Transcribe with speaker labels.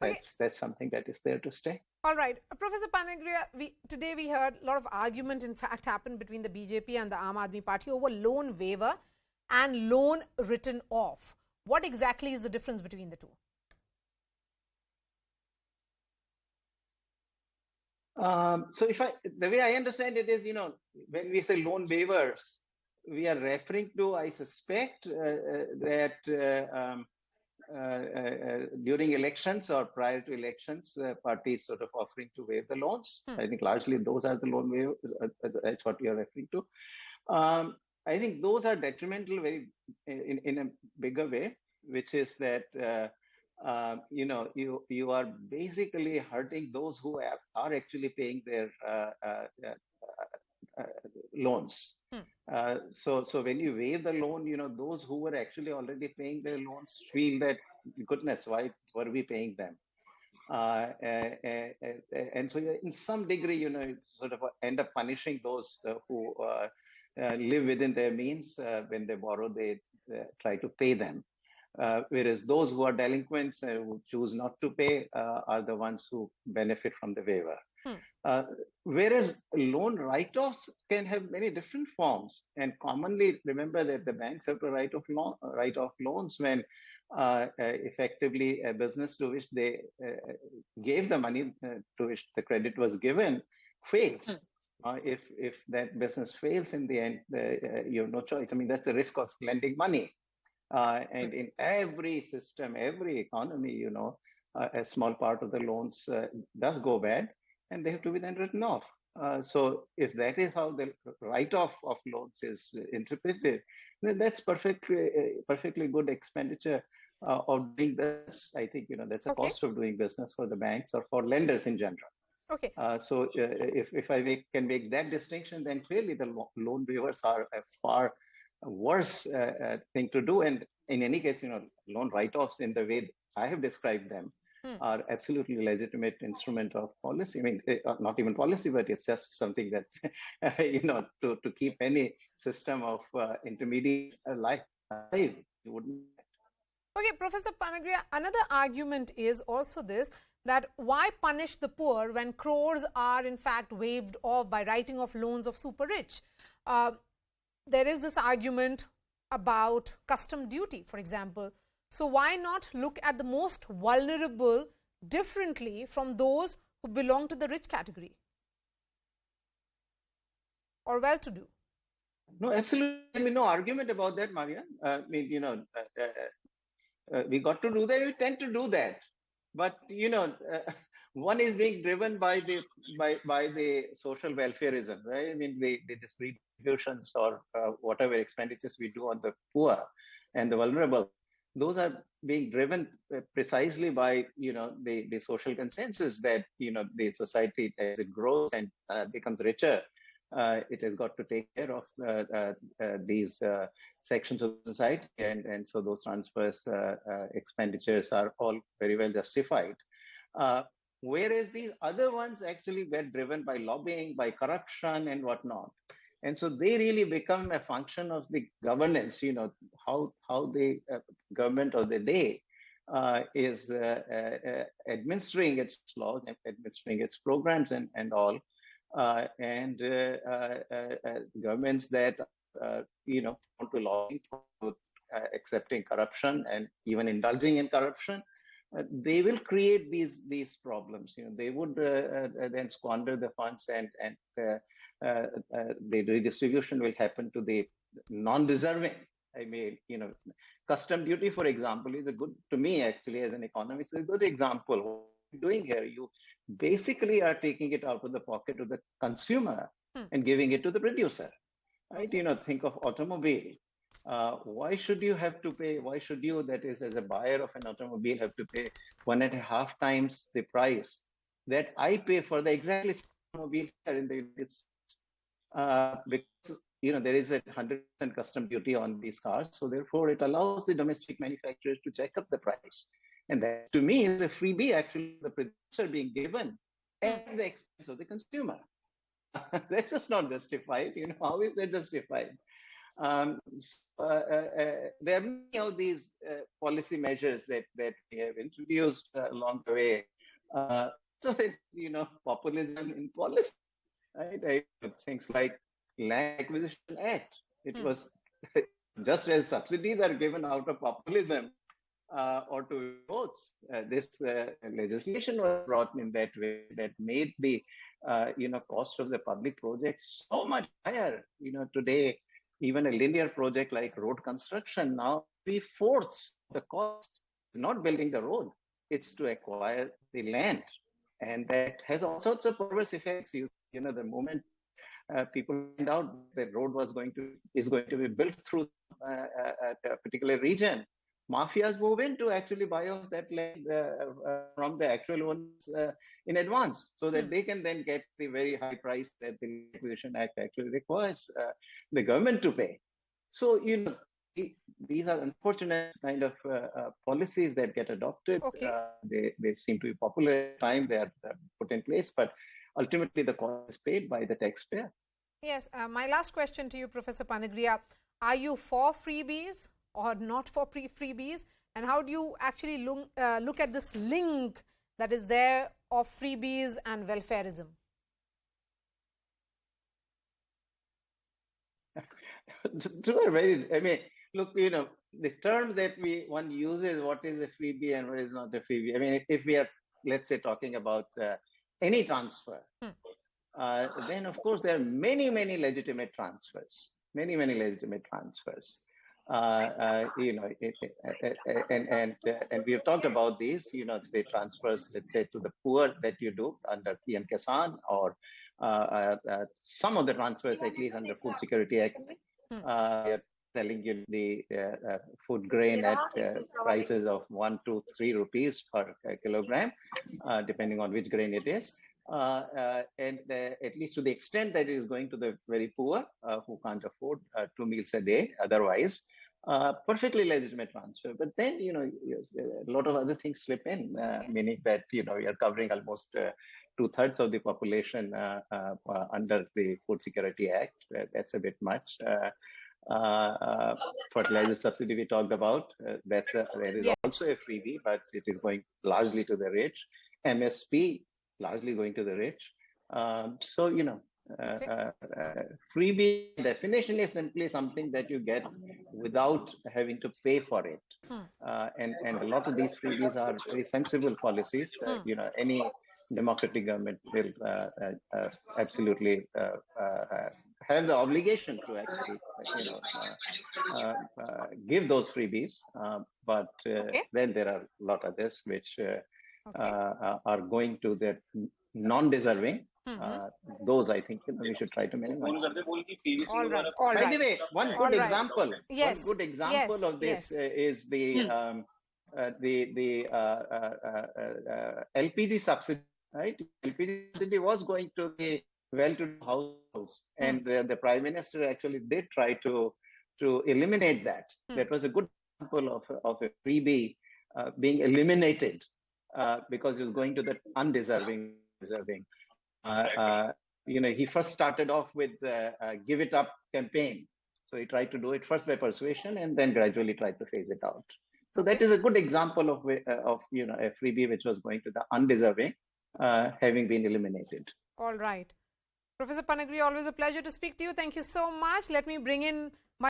Speaker 1: Okay.
Speaker 2: That's something that is there to stay.
Speaker 1: All right. Professor Panagariya, today we heard a lot of argument, in fact, happened between the BJP and the Aam Aadmi Party over loan waiver and loan written off. What exactly is the difference between the two?
Speaker 2: So the way I understand it is, when we say loan waivers, we are referring to, I suspect, that during elections or prior to elections, parties sort of offering to waive the loans. I think largely those are the loan waivers. That's what we are referring to. I think those are detrimental in a bigger way, which is that you are basically hurting those who are actually paying their loans. So when you waive the loan, those who were actually already paying their loans feel that, goodness, why were we paying them? And so in some degree, it sort of end up punishing those who live within their means. When they borrow, they try to pay them. Whereas those who are delinquents who choose not to pay are the ones who benefit from the waiver. Whereas loan write-offs can have many different forms, and commonly remember that the banks have to write off loans when effectively a business to which they gave the money to which the credit was given fails. If that business fails in the end, you have no choice. I mean, that's the risk of lending money. And in every system, every economy, a small part of the loans does go bad, and they have to be then written off. So if that is how the write-off of loans is interpreted, then that's perfectly good expenditure of doing business. I think, that's a cost of doing business for the banks or for lenders in general.
Speaker 1: Okay.
Speaker 2: So if I can make that distinction, then clearly the loan waivers are a far worse thing to do. And in any case, loan write-offs in the way I have described them are absolutely legitimate instrument of policy. I mean, not even policy, but it's just something that, to keep any system of intermediate life alive, you wouldn't.
Speaker 1: Okay, Professor Panagariya, another argument is also this, that why punish the poor when crores are in fact waived off by writing off loans of super rich? There is this argument about custom duty, for example. So why not look at the most vulnerable differently from those who belong to the rich category or well-to-do?
Speaker 2: No, absolutely. I mean, no argument about that, Maria. I mean, we got to do that. We tend to do that. But, one is being driven by the social welfareism, right? I mean, the distributions or whatever expenditures we do on the poor and the vulnerable, those are being driven precisely by, the social consensus that, the society, as it grows and becomes richer, it has got to take care of these sections of society. And so those transfers expenditures are all very well justified. Whereas these other ones actually were driven by lobbying, by corruption and whatnot. And so they really become a function of the governance, how the government of the day is administering its laws, administering its programs and all. And governments that, want to lobby for accepting corruption and even indulging in corruption, they will create these problems. They would then squander the funds, and the redistribution will happen to the non-deserving. I mean, custom duty, for example, is to me, actually, as an economist, is a good example. What you're doing here, you basically are taking it out of the pocket of the consumer and giving it to the producer, right? Think of automobile. Why should you have to pay? Why should you, that is, as a buyer of an automobile, have to pay 1.5 times the price that I pay for the exactly same automobile here in the United States? Because there is a 100% custom duty on these cars, so therefore it allows the domestic manufacturers to jack up the price, and that to me is a freebie, actually, the producer being given at the expense of the consumer. That's just not justified. How is that justified? There are many of these policy measures that we have introduced along the way. So that, populism in policy, right? Things like Land Acquisition Act. It was just as subsidies are given out of populism or to votes. This legislation was brought in that way that made the cost of the public projects so much higher. Today, even a linear project like road construction now, 3/4 the cost is not building the road; it's to acquire the land, and that has all sorts of perverse effects. The moment people find out the road is going to be built through a particular region, mafias move in to actually buy off that land from the actual owners in advance, so that they can then get the very high price that the Acquisition Act actually requires the government to pay. So, these are unfortunate kind of policies that get adopted.
Speaker 1: Okay.
Speaker 2: They seem to be popular at the time they are put in place, but ultimately the cost is paid by the taxpayer.
Speaker 1: Yes. My last question to you, Professor Panagariya, are you for freebies or not for freebies? And how do you actually look at this link that is there of freebies and welfareism?
Speaker 2: Look, the term that one uses, what is a freebie and what is not a freebie. I mean, if we are, let's say, talking about any transfer, then of course there are many legitimate transfers, many legitimate transfers. And we have talked about these, the transfers, let's say, to the poor that you do under PM Kisan, or some of the transfers, at least under Food Security Act, selling you the food grain at prices of 1 to 3 rupees per kilogram, depending on which grain it is. And at least to the extent that it is going to the very poor who can't afford 2 meals a day otherwise, perfectly legitimate transfer. But then, a lot of other things slip in, meaning that, we are covering almost 2/3 of the population under the Food Security Act. That's a bit much. Fertilizer subsidy we talked about, there is also a freebie, but it is going largely to the rich. MSP, largely going to the rich. Freebie definition is simply something that you get without having to pay for it. And a lot of these freebies are very sensible policies. Any democratic government will absolutely have the obligation to actually, give those freebies. But then there are a lot of others which are going to the non-deserving. Those, I think, we should try to minimize.
Speaker 1: All right.
Speaker 2: By the way, one good example of this is the LPG subsidy. Right, LPG subsidy was going to the well-to-do households, and the Prime Minister actually did try to eliminate that. That was a good example of a freebie being eliminated because it was going to the undeserving. He first started off with the Give It Up campaign. So he tried to do it first by persuasion and then gradually tried to phase it out. So that is a good example of a freebie which was going to the undeserving, having been eliminated.
Speaker 1: All right. Professor Panagariya, always a pleasure to speak to you. Thank you so much. Let me bring in